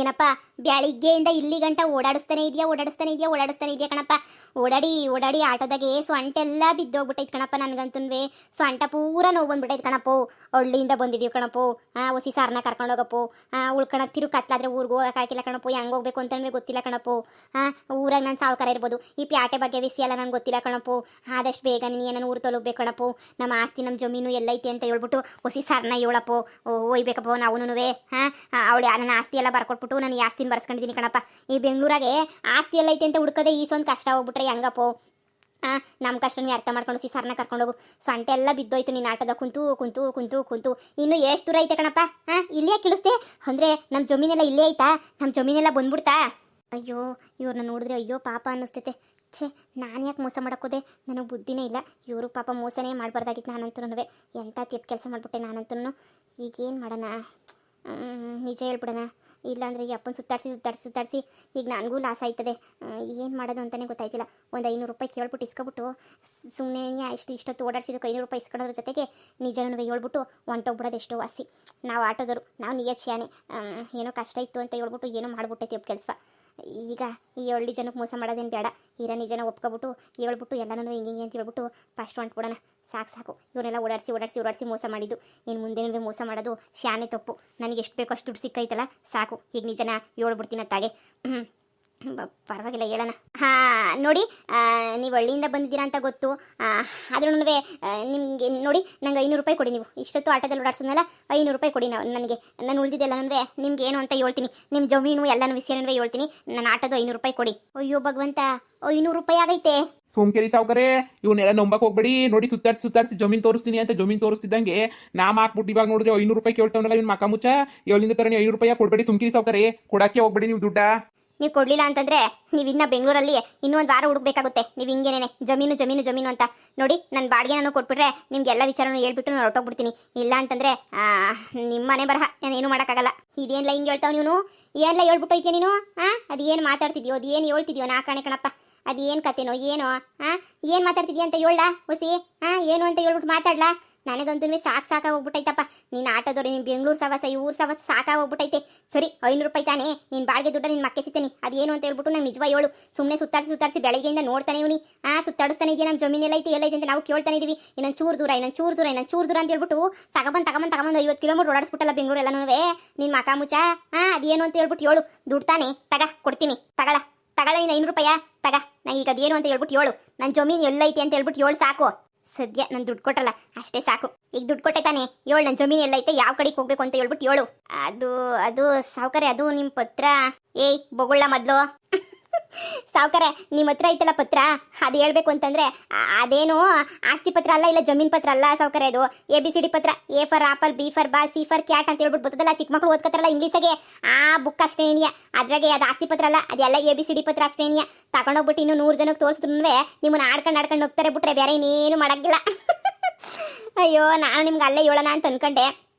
ಏನಪ್ಪ ಬೆಳಿಗ್ಗೆಯಿಂದ ಇಲ್ಲಿ ಗಂಟ ಓಡಾಡಿಸ್ತಾನೆ ಇದೆಯಾ ಕಣಪ್ಪ. ಓಡಾಡಿ ಆಟೋದಾಗೆ ಸೊಂಟೆಲ್ಲ ಬಿದ್ದೋಗ್ಬಿಟ್ಟೈತೆ ಕಣಪ್ಪ. ನನಗಂತೂ ಸೊಂಟ ಪೂರ ನೋವು ಬಂದ್ಬಿಟ್ಟೈತೆ ಕಣಪ್ಪು. ಹಳ್ಳಿಯಿಂದ ಬಂದಿದ್ದೀವಿ ಕಣಪ್ಪು. ಹೊಸಿ ಸಾರನ್ನ ಕರ್ಕೊಂಡೋಗಪ್ಪು. ಉಳ್ಕೊಳಕ್ ತಿರು ಕತ್ಲಾದ್ರೆ ಊರಿಗೆ ಹೋಗೋಕ್ಕಾಗಿಲ್ಲ ಕಣಪ್ಪು. ಹೆಂಗೆ ಹೋಗ್ಬೇಕು ಅಂತಂದ್ರೆ ಗೊತ್ತಿಲ್ಲ ಕಣಪ್ಪು. ಊರಾಗ ನಾನು ಸಾವುಕಾರ ಇರ್ಬೋದು, ಈ ಪ್ಯಾಟೆ ಬಗ್ಗೆ ವಿಷಯ ಎಲ್ಲ ನನಗೆ ಗೊತ್ತಿಲ್ಲ ಕಣಪ್ಪು. ಆದಷ್ಟು ಬೇಗ ನೀನು ಏನನ್ನು ಊರು ತಲುಪಬೇಕು ಕಣಪ್ಪು. ನಮ್ಮ ಆಸ್ತಿ ನಮ್ಮ ಜಮೀನು ಎಲ್ಲೈತೆ ಅಂತ ಹೇಳ್ಬಿಟ್ಟು ಹೊಸಿ ಸಾರನ್ನ ಹೇಳಪ್ಪು. ಒಯ್ಬೇಕಪ್ಪ ನಾವುನುವೆ. ಅವಳು ನನ್ನ ಆಸ್ತಿ ಎಲ್ಲ ಬರ್ಕೊಟ್ಬಿಟ್ಟು ನಾನು ಈ ಆಸ್ತಿನ ಬರ್ಸ್ಕೊಂಡಿದ್ದೀನಿ ಕಣಪ್ಪ. ಈ ಬೆಂಗಳೂರಾಗೆ ಆಸ್ತಿ ಎಲ್ಲ ಐತೆ ಅಂತ ಹುಡ್ಕೋದೆ ಈಸೊಂದು ಕಷ್ಟ ಹೋಗ್ಬಿಟ್ರೆ ಹೆಂಗಪ್ಪು. ನಮ್ಮ ಕಷ್ಟನೂ ಅರ್ಥ ಮಾಡ್ಕೊಂಡು ಸಿಸಾರನ್ನ ಕರ್ಕೊಂಡೋಗು. ಸೊಂಟೆ ಎಲ್ಲ ಬಿದ್ದೋಯ್ತು ನೀನು ಆಟದ ಕುಂತು. ಇನ್ನು ಎಷ್ಟು ದೂರ ಐತೆ ಕಣಪ್ಪ. ಇಲ್ಲೇ ಕಿಳಿಸ್ದೆ ಅಂದರೆ ನಮ್ಮ ಜಮೀನೆಲ್ಲ ಇಲ್ಲೇ ಐತಾ? ನಮ್ಮ ಜಮೀನೆಲ್ಲ ಬಂದ್ಬಿಡ್ತಾ? ಅಯ್ಯೋ ಇವ್ರನ್ನ ನೋಡಿದ್ರೆ ಅಯ್ಯೋ ಪಾಪ ಅನ್ನಿಸ್ತೈತೆ. ಛೇ, ನಾನು ಯಾಕೆ ಮೋಸ ಮಾಡೋಕ್ಕೋದೆ? ನನಗೆ ಬುದ್ಧಿನೇ ಇಲ್ಲ. ಇವರು ಪಾಪ ಮೋಸನೇ ಮಾಡಬಾರ್ದಾಗಿತ್ತು. ನಾನಂತೂ ಎಂಥ ತಿಪ್ಪು ಕೆಲಸ ಮಾಡಿಬಿಟ್ಟೆ ನಾನಂತೂ. ಈಗೇನು ಮಾಡೋಣ? ನಿಜ ಹೇಳ್ಬಿಡೋಣ, ಇಲ್ಲಾಂದರೆ ಈ ಅಪ್ಪನ ಸುತ್ತಾಡಿಸಿ ಈಗ ನನಗೂ ಲಾಸ್ ಆಯ್ತದೆ. ಏನು ಮಾಡೋದು ಅಂತಲೇ ಗೊತ್ತಾಯ್ತಿಲ್ಲ. ಒಂದು 500 ರೂಪಾಯಿ ಕೇಳ್ಬಿಟ್ಟು ಇಸ್ಕೊಬಿಟ್ಟು ಸುಮ್ಮನೆ ಇಷ್ಟೊತ್ತು ಓಡಾಡ್ಸಿದ್ದಕ್ಕೆ 500 ರೂಪಾಯಿ ಇಸ್ಕೊಳ್ಳೋದ್ರ ಜೊತೆಗೆ ನಿಜನೂ ಹೇಳ್ಬಿಟ್ಟು ಹೊಂಟೋಗ್ಬಿಡೋದು ಎಷ್ಟೋ ವಾಸಿ. ನಾವು ಆಟೋದವರು, ನಾವು ನಿಯತ್ಶಾನೆ. ಏನೋ ಕಷ್ಟ ಇತ್ತು ಅಂತ ಹೇಳ್ಬಿಟ್ಟು ಏನೋ ಮಾಡಿಬಿಟ್ಟೆ ತಿಪ್ಪು ಕೆಲಸ. ಈಗ ಈ ಹಳ್ಳಿ ಜನಕ್ಕೆ ಮೋಸ ಮಾಡೋದೇನು ಬೇಡ. ನಿಜನ ಒಪ್ಕೊಬಿಟ್ಟು ಹೇಳ್ಬಿಟ್ಟು ಎಲ್ಲನೂ ಹಿಂಗೆ ಅಂತ ಹೇಳ್ಬಿಟ್ಟು ಫಸ್ಟ್ ಹೊಂಟ್ಬಿಡೋಣ. ಸಾಕು ಇವನ್ನೆಲ್ಲ ಓಡಾಡಿಸಿ ಮೋಸ ಮಾಡಿದ್ದು. ಇನ್ನು ಮುಂದೆ ಮೋಸ ಮಾಡೋದು ಶಾನೆ ತಪ್ಪು. ನನಗೆ ಎಷ್ಟು ಬೇಕೋ ಅಷ್ಟು ದುಡ್ಡು ಸಿಕ್ಕೈತಲ್ಲ, ಸಾಕು. ಈಗ ನಿಜನ ಹೇಳ್ಬಿಡ್ತೀನಿ ಅತ್ತಾಗೆ. ಪರವಾಗಿಲ್ಲ, ಹೇಳೋಣ. ನೋಡಿ, ನೀವು ಹಳ್ಳಿಯಿಂದ ಬಂದಿದ್ದೀರಾ ಅಂತ ಗೊತ್ತು. ಆದ್ರೂ ನಿಮಗೆ ನೋಡಿ, ನಂಗೆ 500 ರೂಪಾಯಿ ಕೊಡಿ. ನೀವು ಇಷ್ಟೊತ್ತು ಆಟೋದಲ್ಲಿ ಓಡಾಡ್ಸೋದ್ನಲ್ಲ, 500 ರೂಪಾಯಿ ಕೊಡಿ. ನನಗೆ ನಾನು ಉಳಿದಿದ್ದೆಲ್ಲ ನಿಮ್ಗೆ ಏನು ಅಂತ ಹೇಳ್ತೀನಿ. ನಿಮ್ಮ ಜಮೀನು ಎಲ್ಲನೂ ವಿಷಯನೂ ಹೇಳ್ತೀನಿ. ನನ್ನ ಆಟೋದು 500 ರೂಪಾಯಿ ಕೊಡಿ. ಅಯ್ಯೋ ಭಗವಂತ, 500 ರೂಪಾಯಿ ಆಗೈತೆ. ಸೋಮಕೇರಿ ಸಾವುಕರೇ, ಇವನ್ನೆಲ್ಲ ನಂಬಕ್ ಹೋಗ್ಬೇಡಿ. ನೋಡಿ, ಸುತ್ತಾಡ್ಸಿ ಜಮೀನು ತೋರಿಸ್ತೀನಿ ಅಂತ ಜಮೀನು ತೋರಿಸ್ತಿದ್ದಂಗೆ ನಾಮ ಹಾಕ್ಬಿಟ್ಟು ಇವಾಗ ನೋಡಿದ್ರೆ 500 ರೂಪಾಯಿ ಕೇಳ್ತಾವನಲ್ಲ ಇವ್ನು ಮಕ್ಕ ಮುಚ್ಚ. ಎಲ್ಲಿಂದ ತರ 500 ರೂಪಾಯಿ ಕೊಡ್ಬೇಡಿ ಸುಮ್ಕಿರಿ ಸಾವುಕರೇ. ಕೊಡಕ್ಕೆ ಹೋಗ್ಬೇಡಿ ನೀವು ದುಡ್ಡ. ನೀವು ಕೊಡಲಿಲ್ಲ ಅಂತಂದರೆ ನೀವು ಇನ್ನು ಬೆಂಗಳೂರಲ್ಲಿ ಇನ್ನೂ ಒಂದು ವಾರ ಹುಡುಕ್ಬೇಕಾಗುತ್ತೆ. ನೀವು ಹಿಂಗೇನೆ ಜಮೀನು ಅಂತ ನೋಡಿ. ನನ್ನ ಬಾಡಿಗೆ ನಾನು ಕೊಟ್ಬಿಟ್ರೆ ನಿಮ್ಗೆ ಎಲ್ಲ ವಿಚಾರನೂ ಹೇಳ್ಬಿಟ್ಟು ನಾನು ಹೊರಟೋಗ್ಬಿಡ್ತೀನಿ. ಇಲ್ಲ ಅಂತಂದರೆ ನಿಮ್ಮ ಮನೆ ಬರಹ ಏನು ಮಾಡೋಕ್ಕಾಗಲ್ಲ. ಇದೇನಿಲ್ಲ ಹಿಂಗೆ ಹೇಳ್ತಾವ ನೀನು? ಏನೆಲ್ಲ ಹೇಳ್ಬಿಟ್ಟೋಯ್ತೀಯ ನೀನು? ಅದೇನು ಮಾತಾಡ್ತಿದ್ಯೋ, ಅದೇನು ಹೇಳ್ತಿದ್ಯೋ? ನಾ ಕಾಣೆ ಕಣಪ್ಪ. ಅದೇನು ಕತೆನೋ ಏನೋ? ಏನು ಮಾತಾಡ್ತಿದ್ಯಾ ಅಂತ ಹೇಳ ಹೊಸಿ. ಏನು ಅಂತ ಹೇಳ್ಬಿಟ್ಟು ಮಾತಾಡ್ಲಾ? ನನಗಂತೂ ಸಾಕಾಗೋಗ್ಬಿಟ್ಟೈತಪ್ಪ. ನೀನು ಆಟೋದವ್ರು, ನೀನು ಬೆಂಗಳೂರು ಸವಾಸ, ಈ ಊರು ಸವಾಸ ಸಾಕಾಗೋಗ್ಬಿಟ್ಟೈತೆ. ಸರಿ, 500 ರೂಪಾಯಿ ತಾನೇ ನೀನು ಬಾಡಿಗೆ ದುಡ್ಡ ನಿನ್ನ ಮಕ್ಕೆ ಸಿಗ್ತಾನೆ. ಅದೇನು ಅಂತ ಹೇಳ್ಬಿಟ್ಟು ನಂಗೆ ನಿಜವಾ ಹೇಳು. ಸುಮ್ಮನೆ ಸುತ್ತಾಡಿಸಿ ಬೆಳಗ್ಗೆಯಿಂದ ನೋಡ್ತಾನೆ ಇವನಿ. ಸುತ್ತಾಡಿಸ್ತಾನೆ ಇದೆಯಾ? ನಮ್ಮ ಜಮೀನೆಲ್ಲ ಐತೆ ಅಂತ ನಾವು ಕೇಳ್ತಾನೆ ಇದೀವಿ. ಇನ್ನೊಂದು ಚೂರು ದೂರ ಅಂತ ಹೇಳ್ಬಿಟ್ಟು ತಗೊಂಬಂದು 50 ಕಿಲೋಮೀಟರ್ ಓಡಾಡಿಸ್ಬಿಟ್ಟಲ್ಲ ಬೆಂಗಳೂರು ಎಲ್ಲನೂ. ನಿನ್ನ ಮಕ ಮುಚ್ಚ. ಅದೇನು ಅಂತ ಹೇಳ್ಬಿಟ್ಟು ಹೇಳು. ದುಡ್ಡು ತಾನೆ ಕೊಡ್ತೀನಿ. ತಗಳ ನೀನು 500 ರೂಪಾಯ ತಗ. ನಂಗೆ ಈಗ ಅದೇನು ಅಂತ ಹೇಳ್ಬಿಟ್ಟು ಹೇಳು. ನನ್ನ ಜಮೀನು ಎಲ್ಲೈತೆ ಅಂತ ಹೇಳ್ಬಿಟ್ಟು ಹೇಳು. ಸಾಕು. ಸದ್ಯ ನಾನು ದುಡ್ಡು ಕೊಟ್ಟಲ್ಲ ಅಷ್ಟೇ ಸಾಕು. ಈಗ ದುಡ್ಡು ಕೊಟ್ಟೆ ತಾನೆ, ಹೇಳು. ನನ್ನ ಜಮೀನು ಎಲ್ಲೈತೆ, ಯಾವ ಕಡೆಗೆ ಹೋಗ್ಬೇಕು ಅಂತ ಹೇಳ್ಬಿಟ್ಟು ಹೇಳು. ಅದು ಸಾವುಕಾರೆ, ಅದು ನಿಮ್ಮ ಪತ್ರ. ಏಯ್ ಬೊಗುಳ್ಳ ಮೊದಲು. ಸಾವುಕಾರೆ, ನಿಮ್ಮ ಹತ್ರ ಐತಲ್ಲ ಪತ್ರ, ಅದು ಹೇಳ್ಬೇಕು ಅಂತಂದ್ರೆ ಅದೇನು ಆಸ್ತಿ ಪತ್ರ ಅಲ್ಲ, ಇಲ್ಲ ಜಮೀನ್ ಪತ್ರ ಅಲ್ಲ ಸಾವುಕಾರೆ. ಅದು ABCD ಪತ್ರ. A for apple, B for ball, C for cat ಅಂತ ಹೇಳ್ಬಿಟ್ಟು ಬರ್ತದಲ್ಲ, ಚಿಕ್ಕ ಮಕ್ಕಳು ಓದ್ಕತ್ತಾರಲ್ಲ ಇಂಗ್ಲೀಷಾಗೆ, ಆ ಬುಕ್ ಅಷ್ಟೇನಿಯ. ಅದ್ರಾಗೆ ಅದು ಆಸ್ತಿ ಪತ್ರ ಅಲ್ಲ, ಅದೆಲ್ಲ ABCD ಪತ್ರ ಅಷ್ಟೇನಿಯ. ತಗೊಂಡೋಗ್ಬಿಟ್ಟು ಇನ್ನು 100 ಜನಕ್ಕೆ ತೋರಿಸಿದ್ರು ನಿಮ್ಮನ್ನ ಆಡ್ಕೊಂಡು ಹೋಗ್ತಾರೆ ಬಿಟ್ರೆ ಬೇರೆ ಇನ್ನೇನು ಮಾಡೋಕ್ಕಿಲ್ಲ. ಅಯ್ಯೋ, ನಾನು ನಿಮ್ಗೆ ಅಲ್ಲೇ ಹೇಳೋಣ ಅಂತ ಅನ್ಕೊಂಡೆ.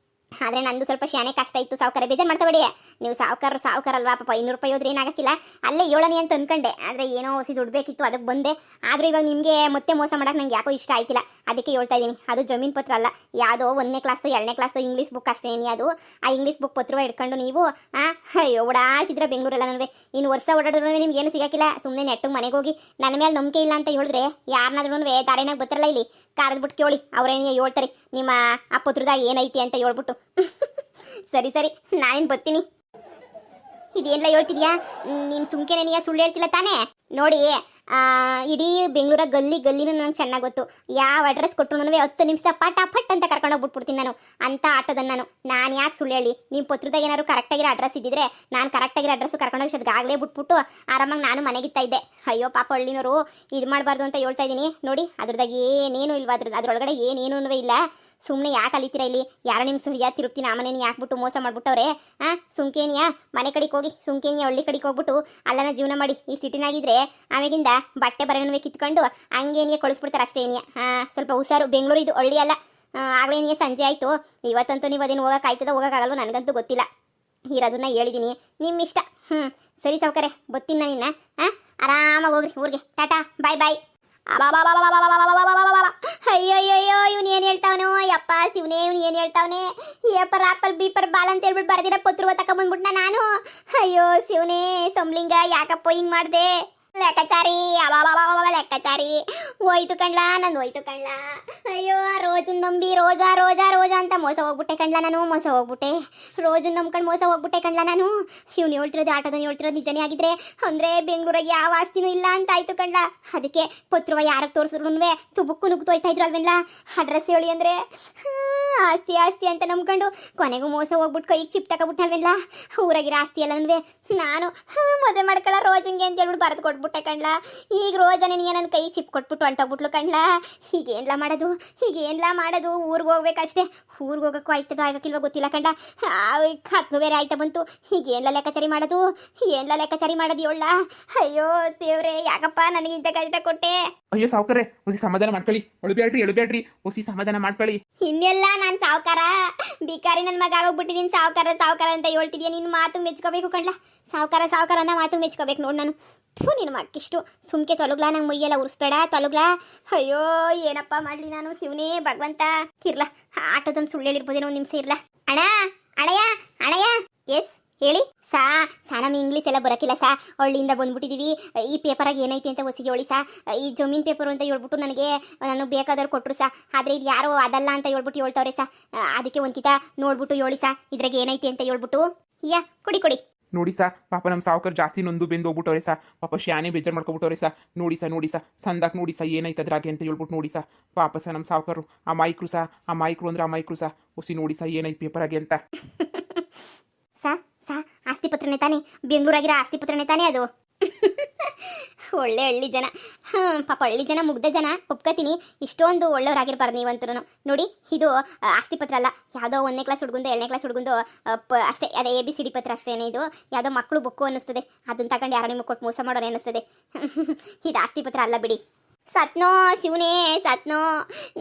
ಆದರೆ ನಂದು ಸ್ವಲ್ಪ ಶಾನೆ ಕಷ್ಟ ಇತ್ತು ಸಾವುಕಾರ, ಬೇಜಾರು ಮಾಡ್ಕೊಬೇಡಿ. ನೀವು ಸಾವುಕಾರಲ್ವಾ ಪಾಪ. 500 ರೂಪಾಯಿ ಹೋದ್ರೆ ಏನಾಗಕ್ಕಿಲ್ಲ, ಅಲ್ಲೇ ಹೇಳೋಣ ಅಂತ ಅನ್ಕೊಂಡೆ. ಆದರೆ ಏನೋ ಹೊಸಿ ದುಡ್ಡು ಬೇಕಿತ್ತು, ಅದಕ್ಕೆ ಬಂದೆ. ಆದರೂ ಇವಾಗ ನಿಮಗೆ ಮತ್ತೆ ಮೋಸ ಮಾಡೋಕೆ ನಂಗೆ ಯಾಕೋ ಇಷ್ಟ ಆಯ್ತಿಲ್ಲ, ಅದಕ್ಕೆ ಹೇಳ್ತಾ ಇದ್ದೀನಿ. ಅದು ಜಮೀನು ಪತ್ರ ಅಲ್ಲ, ಯಾವುದೋ 1ನೇ ಕ್ಲಾಸು 2ನೇ ಕ್ಲಾಸು ಇಂಗ್ಲೀಷ್ ಬುಕ್ ಅಷ್ಟೇನಿ. ಅದು ಆ ಇಂಗ್ಲೀಷ್ ಬುಕ್ ಪತ್ರವ ಇಟ್ಕೊಂಡು ನೀವು ಅಯ್ಯೋ ಓಡಾಡ್ತಿದ್ರೆ ಬೆಂಗಳೂರೆಲ್ಲ ನನಗೆ. ಇನ್ನು ವರ್ಷ ಓಡಾಡಿದ್ರು ನಿಮ್ಗೆ ಏನು ಸಿಗೋಕ್ಕಿಲ್ಲ. ಸುಮ್ಮನೆ ನೆಟ್ಟಿಗೆ ಮನೆಗೆ ಹೋಗಿ ನನ್ನ ಮೇಲೆ ನಂಬಿಕೆ ಇಲ್ಲ ಅಂತ ಹೇಳಿದ್ರೆ ಯಾರನ್ನಾದ್ರೂ ದಾರಿನಾಗ ಬರ್ತಾರಲ್ಲ ಇಲ್ಲಿ ಕಾರದ್ಬಿಟ್ಟು ಕೇಳಿ, ಅವ್ರೇನೇ ಹೇಳ್ತಾರೆ ನಿಮ್ಮ ಆ ಪತ್ರದಾಗ ಏನೈತಿ ಅಂತ ಹೇಳ್ಬಿಟ್ಟು. ಸರಿ ನಾನೇನು ಬರ್ತೀನಿ. ಇದೇನೆಲ್ಲ ಹೇಳ್ತಿದ್ಯಾ ನೀನು? ಸುಮ್ಕೆನೇನಿಯಾ? ಸುಳ್ಳು ಹೇಳ್ತಿಲ್ಲ ತಾನೇ? ನೋಡಿ, ಇಡೀ ಬೆಂಗಳೂರ ಗಲ್ಲಿನೂ ನಂಗೆ ಚೆನ್ನಾಗಿ ಗೊತ್ತು. ಯಾವ ಅಡ್ರೆಸ್ ಕೊಟ್ಟರು 10 ನಿಮಿಷ ಪಟ್ ಅಂತ ಕರ್ಕೊಂಡೋಗ್ಬಿಟ್ಬಿಡ್ತೀನಿ ನಾನು. ಅಂತ ಆಟೋದನ್ನು ನಾನು ಯಾಕೆ ಸುಳ್ಳು ಹೇಳಿ? ನಿಮ್ಮ ಪತ್ರದಾಗ ಏನಾದ್ರು ಕರೆಕ್ಟಾಗಿರೋ ಅಡ್ರೆಸ್ ಇದ್ದಿದ್ರೆ ನಾನು ಕರೆಕ್ಟಾಗಿರೋ ಅಡ್ರೆಸ್ಸು ಕರ್ಕೊಂಡೋಗಿ ಆಗಲೇ ಬಿಟ್ಬಿಟ್ಟು ಆರಾಮಾಗಿ ನಾನು ಮನೆಗಿತ್ತಾ ಇದ್ದೆ. ಅಯ್ಯೋ ಪಾಪ ಹಳ್ಳಿನವರು ಇದು ಮಾಡಬಾರ್ದು ಅಂತ ಹೇಳ್ತಾ ಇದ್ದೀನಿ. ನೋಡಿ, ಅದ್ರದಾಗ ಏನೇನು ಇಲ್ವಾ, ಅದ್ರೊಳಗಡೆ ಏನೇನೂ ಇಲ್ಲ. ಸುಮ್ಮನೆ ಯಾಕೆ ಅಲಿತೀರ ಇಲ್ಲಿ? ಯಾರೋ ನಿಮ್ಮ ಸರಿಯಾದ ತಿರುಪ್ತೀನಿ ಆ ಮನೇನಿ ಯಾಕ್ಬಿಟ್ಟು ಮೋಸ ಮಾಡ್ಬಿಟ್ಟವ್ರೆ. ಸುಮ್ಕೇನಿಯಾ ಮನೆ ಕಡೆಗೆ ಹೋಗಿ, ಸುಮ್ಕೇನಿಯಾ ಹಳ್ಳಿ ಕಡೆಗೆ ಹೋಗ್ಬಿಟ್ಟು ಅಲ್ಲನ ಜೀವನ ಮಾಡಿ. ಈ ಸಿಟಿನಾಗಿದ್ರೆ ಆಮೇಗಿಂದ ಬಟ್ಟೆ ಬರಗಣವೆ ಕಿತ್ಕೊಂಡು ಹಂಗೇನಿಯೇ ಕಳಿಸ್ಬಿಡ್ತಾರೆ ಅಷ್ಟೇ. ಏನಿಯಾ ಸ್ವಲ್ಪ ಹುಷಾರು. ಬೆಂಗಳೂರು ಇದು ಹಳ್ಳಿ ಅಲ್ಲ. ಆಗಲೇನಿಯೇ ಸಂಜೆ ಆಯಿತು. ಇವತ್ತಂತೂ ನೀವು ಅದೇನು ಹೋಗೋಕ್ಕಾಯ್ತದ ಹೋಗೋಕ್ಕಾಗಲ್ವ ನನಗಂತೂ ಗೊತ್ತಿಲ್ಲ. ಇರೋದನ್ನ ಹೇಳಿದ್ದೀನಿ, ನಿಮ್ಮ ಇಷ್ಟ. ಸರಿ ಸಾವುಕಾರೆ, ಬರ್ತೀನಿ ನಾನು. ಇನ್ನ ಆರಾಮಾಗಿ ಹೋಗ್ರಿ ಊರಿಗೆ. ಟಾಟಾ, ಬಾಯ್. ಅಯ್ಯೋ ಇವನು ಏನು ಹೇಳ್ತಾವನೋ ಯಪ್ಪ. ಯಪ್ಪ ಶಿವನೇ ಇವ್ನು ಏನು ಹೇಳ್ತಾವನೆ ಯಪ್ಪ ರಾಪಲ್ ಬೀಪರ್ ಬಾಲ್ ಅಂತ ಹೇಳ್ಬಿಟ್ಟು ಬರ್ದಿರ ಪತ್ರ ತಕೊಂಬಂದ್ಬಿಟ್ನ ನಾನು. ಅಯ್ಯೋ ಶಿವನೇ ಸೊಮ್ಲಿಂಗ ಯಾಕಪ್ಪ ಹಿಂಗ್ ಮಾಡ್ದೆ ಲೆಕ್ಕಾಚಾರಿ ಅವ ಲೆಕ್ಕಾಚಾರಿ ಹೋಯ್ತು ಕಣ್ಲಾ ನಂದು ಹೋಯ್ತು ಕಣ್ಲಾ. ಅಯ್ಯೋ ರೋಜನ್ ನಂಬಿ ರೋಜಾ ರೋಜಾ ರೋಜಾ ಅಂತ ಮೋಸ ಹೋಗ್ಬಿಟ್ಟೆ ಕಣ್ಲಾ ನಾನು ಮೋಸ ಹೋಗ್ಬಿಟ್ಟೆ. ರೋಜನ್ ನಂಬ್ಕೊಂಡು ಮೋಸ ಹೋಗ್ಬಿಟ್ಟೆ ಕಣ್ಲಾ ನಾನು. ಇವ್ನು ಹೇಳ್ತಿರೋದು ಆಟೋದನ್ನು ಹೇಳ್ತಿರೋದು ನಿಜನೇ ಆಗಿದ್ರೆ ಅಂದರೆ ಬೆಂಗಳೂರಾಗೆ ಯಾವ ಆಸ್ತಿನೂ ಇಲ್ಲ ಅಂತ ಆಯ್ತು ಕಣ್ಲಾ. ಅದಕ್ಕೆ ಪತ್ರವ ಯಾರಿಗೆ ತೋರಿಸಿದ್ರು ತುಬುಕ್ಕು ನುಗ್ಗು ತೊಯ್ತಾ ಇದ್ರು ಅಲ್ವೆಲ್ಲ. ಅಡ್ರೆಸ್ ಹೇಳಿ ಅಂದರೆ ಆಸ್ತಿ ಆಸ್ತಿ ಅಂತ ನಂಬ್ಕೊಂಡು ಕೊನೆಗೂ ಮೋಸ ಹೋಗ್ಬಿಟ್ಟು ಕೈಗೆ ಚಿಪ್ ತಗೊಬಿಟ್ಟಲ್ವೆಲ್ಲ. ಊರಾಗಿರೋ ಆಸ್ತಿ ಎಲ್ಲನೂ ನಾನು ಮದುವೆ ಮಾಡ್ಕೊಳ್ಳೋ ರೋಜಂಗೆ ಅಂತ ಹೇಳ್ಬಿಟ್ಟು ಬರೆದು ಕೊಟ್ಬಿಟ್ಟೆ ಕಣ್ಲಾ. ಈಗ ರೋಜ ನಿನಗೆ ನನ್ನ ಕೈಗೆ ಚಿಪ್ ಕೊಟ್ಬಿಟ್ಟು ಹೊಂಟೋಗ್ಬಿಟ್ಲು ಕಣ್ಲಾ. ಹೀಗೇನ್ಲ ಮಾಡೋದು ಊರಿಗೆ ಹೋಗ್ಬೇಕಷ್ಟೇ. ಊರಿಗೆ ಹೋಗೋಕ್ಕೂ ಆಯ್ತದೋ ಆಗಕ್ಕಿಲ್ವ ಗೊತ್ತಿಲ್ಲ ಕಂಡ. ಹತ್ತು ಬೇರೆ ಆಯ್ತಾ ಬಂತು. ಹೀಗೇನ್ಲ ಲೆಕ್ಕಾಚಾರಿ ಮಾಡೋದು ಹೇಳ. ಅಯ್ಯೋ ದೇವ್ರೆ ಯಾಕಪ್ಪ ನನಗೆ ಇಂಥ ಕಷ್ಟ ಕೊಟ್ಟೆ. ಅಯ್ಯೋ ಸಾವುಕಾರೆ ಹೊಸಿ ಸಮಾಧಾನ ಮಾಡ್ಕೊಳ್ಳಿ. ಎಳುಬೇಡ್ರಿ ಹೊಸಿ ಸಮಾಧಾನ ಮಾಡ್ಕೊಳ್ಳಿ. ಇನ್ನೆಲ್ಲ ನಾನು ಸಾವುಕಾರ ಬಿಕಾರಿ ನನ್ನ ಮಗ ಆಗೋಗ್ಬಿಟ್ಟಿದ್ದೀನಿ. ಸಾವುಕಾರ ಅಂತ ಹೇಳ್ತಿದ್ಯಾ. ನಿನ್ನ ಮಾತು ಮೆಚ್ಕೋಬೇಕು ಕಣ್ಲಾ. ಸಾವುಕಾರನ ಮಾತು ಮೆಚ್ಕೋಬೇಕು ನೋಡಿ ನಾನು. ನಿನ್ನ ಮಕ್ಕಿಷ್ಟು ಸುಮ್ಕೆ ತೊಲಗ್ಲಾ. ನಂಗೆ ಮುಯ್ಯೆಲ್ಲ ಉರಿಸ್ಬೇಡ ತೊಲಗ್ಲಾ. ಅಯ್ಯೋ ಏನಪ್ಪ ಮಾಡಲಿ ನಾನು ಶಿವನೇ ಭಗವಂತ. ಇರ್ಲ ಆಟೋದೊಂದು ಸುಳ್ಳು ಹೇಳಿರ್ಬೋದೇನೋ ಒಂದು ನಿಮಿಷ ಇರ್ಲ. ಅಣಯ್ಯ ಎಸ್ ಹೇಳಿ ಸಾ ನಮಗೆ ಇಂಗ್ಲೀಷ್ ಎಲ್ಲ ಬರೋಕ್ಕಿಲ್ಲ ಸಾ. ಹಳ್ಳಿಯಿಂದ ಬಂದ್ಬಿಟ್ಟಿದ್ದೀವಿ. ಈ ಪೇಪರಾಗಿ ಏನೈತಿ ಅಂತ ಹೊಸಿಗೆ ಹೇಳಿ ಸಾ. ಈ ಜಮೀನು ಪೇಪರು ಅಂತ ಹೇಳ್ಬಿಟ್ಟು ನಾನು ಬೇಕಾದವ್ರು ಕೊಟ್ಟರು ಸಾ. ಆದರೆ ಇದು ಯಾರೋ ಅದಲ್ಲ ಅಂತ ಹೇಳ್ಬಿಟ್ಟು ಹೇಳ್ತವ್ರೆ ಸಾ. ಅದಕ್ಕೆ ಒಂದ್ಕಿತ ನೋಡ್ಬಿಟ್ಟು ಹೇಳಿ ಸಾ ಇದ್ರಾಗೆ ಏನೈತಿ ಅಂತ ಹೇಳ್ಬಿಟ್ಟು. ಯಾ ಕೊಡಿ ನೋಡಿ ಸಾ ಪಾಪ ನಮ್ಮ ಸಾವುಕಾರ ಜಾಸ್ತಿ ನೊಂದು ಬೆಂದು ಹೋಗ್ಬಿಟ್ಟವ್ರೆ ಸಾ. ಪಾಪ ಶಾನೆ ಬೇಜಾರು ಮಾಡ್ಕೊಬಿಟ್ಟವ್ರೆ ಸಾ. ನೋಡಿ ಸಾ ಸಂದಾಕ್ ನೋಡಿ ಸಾ ಏನಾಯ್ತದ್ರಾಗೆ ಅಂತ ಹೇಳ್ಬಿಟ್ಟು ನೋಡಿ ಸಾ. ಪಾಪ ಸಾ ನಮ್ಮ ಸಾವುಕಾರು ಆ ಮಾಯ್ಕ್ರು ಅಂದ್ರೆ ಆ ಮೈಕ್ರು ಸಾ ಹೊಸಿ ನೋಡಿ ಸಾ ಏನೈತೆ ಪೇಪರಾಗೆ ಅಂತ. ಸಾ ಆಸ್ತಿ ಪತ್ರನೇ ತಾನೇ ಬೆಂಗಳೂರಾಗಿರೋ ಆಸ್ತಿ ಪತ್ರನೇ ತಾನೇ ಅದು. ಒಳ್ಳೆ ಹಳ್ಳಿ ಜನ. ಪಾಪ ಹಳ್ಳಿ ಜನ ಮುಗ್ಧ ಜನ ಒಪ್ಕೋತೀನಿ. ಇಷ್ಟೊಂದು ಒಳ್ಳೆಯವರಾಗಿರ್ಬಾರ್ದು ನೀವಂತೂ. ನೋಡಿ ಇದು ಆಸ್ತಿ ಪತ್ರ ಅಲ್ಲ. ಯಾವುದೋ 1ನೇ ಕ್ಲಾಸ್ ಹುಡುಗಂದು 2ನೇ ಕ್ಲಾಸ್ ಹುಡುಗಂದು ಅಷ್ಟೇ. ಅದೇ ABCD ಪತ್ರ ಅಷ್ಟೇನೆ. ಇದು ಯಾವುದೋ ಮಕ್ಕಳು ಬುಕ್ಕು ಅನ್ನಿಸ್ತದೆ. ಅದನ್ನ ತಗೊಂಡು ಯಾರೋ ನಿಮಗೆ ಕೊಟ್ಟು ಮೋಸ ಮಾಡೋರು ಅನ್ನಿಸ್ತದೆ. ಇದು ಆಸ್ತಿ ಪತ್ರ ಅಲ್ಲ ಬಿಡಿ. ಸತ್ನೋ ಶಿವನೇ ಸತ್ನೋ.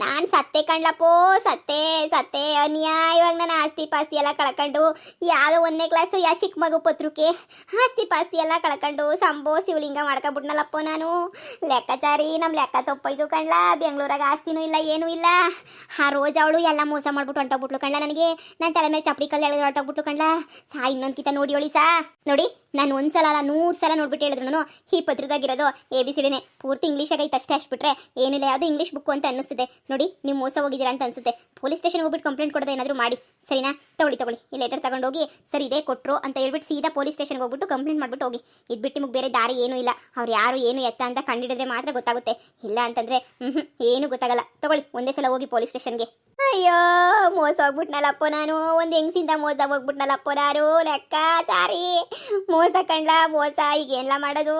ನಾನು ಸತ್ತೆ ಕಣ್ಲಪ್ಪೋ ಸತ್ತೆ ಅನ್ಯಾಯವಾಗಿ ನನ್ನ ಆಸ್ತಿ ಪಾಸ್ತಿ ಎಲ್ಲ ಕಳ್ಕೊಂಡು ಯಾವುದೋ 1ನೇ ಕ್ಲಾಸು ಯಾ ಚಿಕ್ಕ ಮಗು ಪತ್ರಕ್ಕೆ ಆಸ್ತಿ ಪಾಸ್ತಿ ಎಲ್ಲ ಕಳ್ಕೊಂಡು ಸಂಭೋ ಶಿವಲಿಂಗ ಮಾಡ್ಕೊಬಿಟ್ನಲ್ಲಪ್ಪೋ ನಾನು. ಲೆಕ್ಕಾಚಾರಿ ನಮ್ಮ ಲೆಕ್ಕ ತಪ್ಪೋಯ್ತು ಕಣ್ಲ. ಬೆಂಗಳೂರಾಗ ಆಸ್ತಿನೂ ಇಲ್ಲ ಏನೂ ಇಲ್ಲ. ಆ ರೋಜ್ ಅವಳು ಎಲ್ಲ ಮೋಸ ಮಾಡ್ಬಿಟ್ಟು ಹೊಂಟೋಗ್ಬಿಟ್ಲು ಕಣ್ಲ. ನನಗೆ ನನ್ನ ತಲೆ ಮೇಲೆ ಚಪ್ಪಡಿ ಕಲ್ಲು ಎಳೆದು ಹೊಂಟೋಗ್ಬಿಟ್ಲು ಕಣ್ಲ. ಇನ್ನೊಂದು ಕಿತ ನೋಡಿ ಹೇಳಿ ಸಾ. ನೋಡಿ ನಾನು 1 ಸಲ ಅಲ್ಲ 100 ಸಲ ನೋಡ್ಬಿಟ್ಟು ಹೇಳಿದ್ರು ಈ ಪತ್ರದಾಗಿರೋದು ABCDನೇ ಪೂರ್ತಿ ಇಂಗ್ಲೀಷ್ ಆಗೈತೆ ಅಷ್ಟೇ. ಅಷ್ಟ್ಬಿಟ್ರೆ ಏನಿಲ್ಲ. ಯಾವುದೋ ಇಂಗ್ಲೀಷ್ ಬುಕ್ಕು ಅಂತ ಅನ್ನಿಸ್ತದೆ. ನೋಡಿ ನೀವು ಮೋಸ ಹೋಗಿದ್ದೀರಾ ಅಂತ ಅನ್ಸುತ್ತೆ. ಪೊಲೀಸ್ ಸ್ಟೇಷನ್ ಹೋಗ್ಬಿಟ್ಟು ಕಂಪ್ಲೇಂಟ್ ಕೊಡೋದು ಏನಾದರೂ ಮಾಡಿ ಸರಿನಾ. ತಗೊಳ್ಳಿ ಈ ಲೆಟರ್ ತಗೊಂಡೋಗಿ ಸರಿ ಇದೆ ಕೊಟ್ಟರು ಅಂತ ಹೇಳ್ಬಿಟ್ಟು ಸೀದಾ ಪೊಲೀಸ್ ಸ್ಟೇಷನ್ಗೆ ಹೋಗ್ಬಿಟ್ಟು ಕಂಪ್ಲೇಂಟ್ ಮಾಡ್ಬಿಟ್ಟು ಹೋಗಿ. ಇದು ಬಿಟ್ಟು ನಿಮಗೆ ಬೇರೆ ದಾರಿ ಏನೂ ಇಲ್ಲ. ಅವ್ರು ಯಾರು ಏನು ಎತ್ತ ಅಂತ ಕಂಡಿಡಿದ್ರೆ ಮಾತ್ರ ಗೊತ್ತಾಗುತ್ತೆ. ಇಲ್ಲ ಅಂತಂದರೆ ಏನೂ ಗೊತ್ತಾಗಲ್ಲ. ತಗೊಳ್ಳಿ ಒಂದೇ ಸಲ ಹೋಗಿ ಪೊಲೀಸ್ ಸ್ಟೇಷನ್ಗೆ. ಅಯ್ಯೋ ಮೋಸ ಹೋಗ್ಬಿಟ್ನಲ್ಲಪ್ಪ ನಾನು. ಒಂದು ಹೆಂಗಸಿಂದ ಮೋಸ ಹೋಗ್ಬಿಟ್ನಲ್ಲಪ್ಪ ನಾನು. ಲೆಕ್ಕಾಚಾರಿ ಮೋಸ ಕಣ್ಲ ಮೋಸ. ಈಗೇನ್ಲ ಮಾಡೋದು.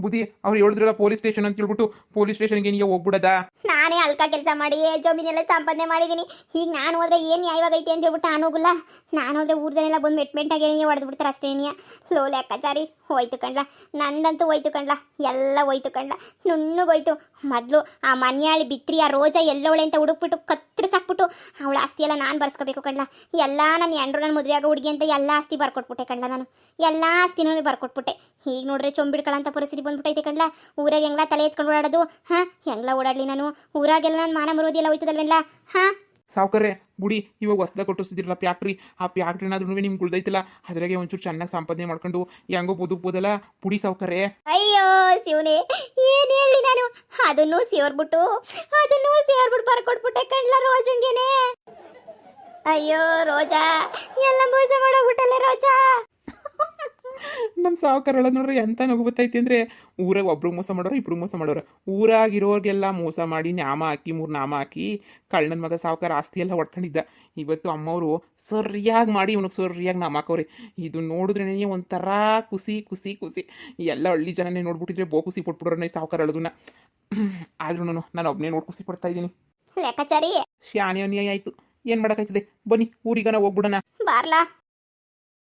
ಬುದ್ಧಿ ಅವ್ರು ಹೇಳಿದ್ರಲ್ಲ ಪೊಲೀಸ್ ಸ್ಟೇಷನ್ ಅಂತ ಹೇಳ್ಬಿಟ್ಟು ಪೊಲೀಸ್ ಸ್ಟೇಷನ್ಗೆ ನೀವು ಹೋಗ್ಬಿಡದ. ನಾನೇ ಅಲ್ಕ ಕೆಲಸ ಮಾಡಿ ಜಮೀನೆಲ್ಲ ಸಂಪಾದನೆ ಮಾಡಿದ್ದೀನಿ. ಈಗ ನಾನು ಹೋದ್ರೆ ಏನು ನ್ಯಾಯವಾಗೈತೆ ಅಂತ ಹೇಳ್ಬಿಟ್ಟು ನಾನು ಹೋಗಲ್ಲ. ನಾನು ಹೋದ್ರೆ ಊರ್ ಜನ ಎಲ್ಲ ಬಂದು ಮೆಟ್ಟಾಗಿ ಹೊಡೆದು ಬಿಡ್ತಾರೆ ಅಷ್ಟೇನಿಯ. ಸ್ಲೋ ಲೆಕ್ಕಾಚಾರಿ ಹೋಯ್ತು ಕಣ್ಲ. ನಂದಂತೂ ಹೋಯ್ತು ಕಣ್ಲ. ಎಲ್ಲ ಹೋಯ್ತು ಕಣ್ಲ. ನುಣ್ಣಗೋಯ್ತು. ಮೊದಲು ಆ ಮನ್ಯಾಳಿ ಬಿತ್ರಿ ಆ ರೋಜಾ ಎಲ್ಲವಳೆ ಅಂತ ಹುಡುಕ್ಬಿಟ್ಟು ಕತ್ತರಿಸಾಕ್ಬಿಟ್ಟು ಅವಳ ಆಸ್ತಿ ಎಲ್ಲ ನಾನು ಬರ್ಸ್ಕೋಬೇಕು ಕಣ್ಲ. ಎಲ್ಲ ನನ್ನ ಎಂಡ್ರು ನನ್ನ ಮದುವೆ ಆಗೋ ಹುಡುಗಿ ಅಂತ ಎಲ್ಲ ಆಸ್ತಿ ಬರ್ಕೊಟ್ಬಿಟ್ಟೆ ಕಣ್ಲ. ನಾನು ಎಲ್ಲ ಆಸ್ತಿನೂ ಬರ್ಕೊಟ್ಬಿಟ್ಟೆ. ಈಗ ನೋಡ್ರೆ ಚೊಂಬಿಡ್ಕೊಳ್ಳೋಂಥ ಪರಿಸ್ಥಿತಿ ಬಂದ್ಬಿಟ್ಟೈತೆ ಕಣ್ಲ. ಊರಾಗ ಹೆಂಗ್ಲ ತಲೆ ಎತ್ಕೊಂಡು ಓಡಾಡೋದು. ಹೆಂಗ್ಲ ಓಡಾಡ್ಲಿ ನಾನು. ಊರಾಗೆಲ್ಲ ನಾನು ಮಾನ ಮರೋದಿ ಎಲ್ಲ ಹೋಯ್ತದಲ್ವೆಲ್ಲ. ಸಾವುಕಾರೆ ಬುಡಿ ಇವಾಗ ಹೊಸದಾಗ ಕೊಟ್ಟಿಸಿದಿರಲ್ಲ ಫ್ಯಾಕ್ಟ್ರಿ. ಆ ಫ್ಯಾಕ್ಟ್ರಿನಾದ್ರೂ ನಿಮ್ಗೆ ಉಳ್ದೈತಲ್ಲ ಅದ್ರಾಗೆ ಒಂಚೂರು ಚೆನ್ನಾಗಿ ಸಂಪಾದನೆ ಮಾಡ್ಕೊಂಡು ಹೆಂಗೋ ಬದುಕ್ಬೋದಲ್ಲ ಬುಡಿ ಸಾವುಕಾರೆ. ಅಯ್ಯೋ ಶಿವನೇ ಏನ್ ಹೇಳಿ ನಾನು. ಅದನ್ನು ಸೇರ್ಬಿಟ್ಟು ಬರ್ಕೊಟ್ಬಿಟ್ಟೆ ಕಣ್ಲ ರೋಜಂಗೆನೆ. ಅಯ್ಯೋ ರೋಜಾ ಎಲ್ಲ ಮೋಸ ಮಾಡೋಗ್ಬಿಟ್ಟಲ್ಲ ರೋಜಾ. ನಮ್ಮ ಸಾವುಕಾರ ನೋಡ್ರಿ ಎಂತ ನಗು ಬತ್ತೈತಿ ಅಂದ್ರೆ ಊರಾಗ ಒಬ್ರು ಮೋಸ ಮಾಡೋರು ಇಬ್ರು ಮೋಸ ಮಾಡೋರು. ಊರಾಗಿರೋರಿಗೆಲ್ಲ ಮೋಸ ಮಾಡಿ ನಾಮ ಹಾಕಿ 3 ನಾಮ ಹಾಕಿ ಕಳ್ಳನ ಮಗ ಸಾವುಕಾರ ಆಸ್ತಿ ಎಲ್ಲ ಹೊಡ್ಕೊಂಡಿದ್ದ. ಇವತ್ತು ಅಮ್ಮವರು ಸರಿಯಾಗಿ ಮಾಡಿ ಇವನಿಗೆ ಸರಿಯಾಗಿ ನಾಮ ಹಾಕೋರಿ. ಇದು ನೋಡಿದ್ರೆ ಒಂಥರ ಖುಷಿ. ಎಲ್ಲ ಹಳ್ಳಿ ಜನನೇ ನೋಡ್ಬಿಟ್ಟಿದ್ರೆ ಖುಷಿ ಪಟ್ಬಿಡೋರು ಸಾವುಕಾರ ಹೇಳೋದನ್ನ. ಆದ್ರೂ ನಾನು ಒಬ್ಬನೇ ನೋಡಿ ಖುಷಿ ಪಡ್ತಾ ಇದ್ದೀನಿ. ಲೆಕ್ಕಾಚಾರಿ ಶಾನೆ ಅನ್ಯಾಯ ಆಯ್ತು. ಏನ್ ಮಾಡಕ್ಕಾಯ್ತದೆ. ಬನ್ನಿ ಊರಿಗನ ಹೋಗ್ಬಿಡೋಣ. ಬಾರ್ಲಾ.